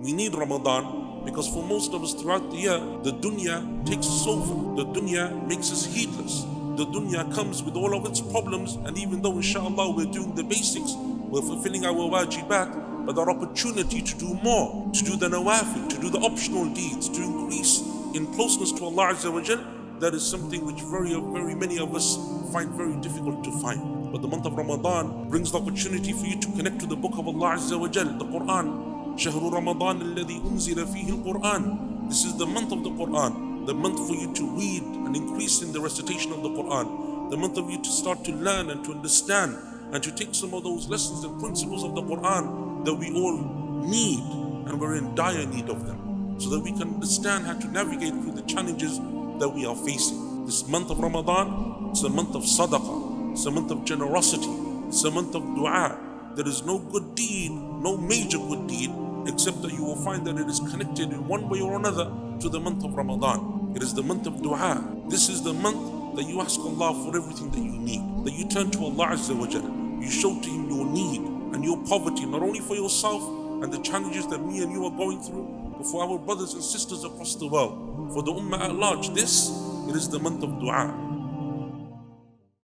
We need Ramadan because for most of us throughout the year, the dunya takes us over. The dunya makes us heedless. The dunya comes with all of its problems, and even though inshallah we're doing the basics, we're fulfilling our wajibat, but our opportunity to do more, to do the nawafil, to do the optional deeds, to increase in closeness to Allah Azza wa Jal, that is something which very many of us find very difficult to find. But the month of Ramadan brings the opportunity for you to connect to the book of Allah Azza wa Jal, the Qur'an. شهر رمضان الذي أنزل فيه القرآن. This is the month of the Qur'an, the month for you to read and increase in the recitation of the Qur'an, the month of you to start to learn and to understand and to take some of those lessons and principles of the Qur'an that we all need, and we're in dire need of them, so that we can understand how to navigate through the challenges that we are facing. This month of Ramadan, it's a month of sadaqah, it's a month of generosity, it's a month of dua. There is no good deed, no major good deed, except that you will find that it is connected in one way or another to the month of Ramadan. It is the month of dua. This is the month that you ask Allah for everything that you need, that you turn to Allah Azza wa Jalla. You show to Him your need and your poverty, not only for yourself and the challenges that me and you are going through, but for our brothers and sisters across the world, for the ummah at large. It is the month of dua.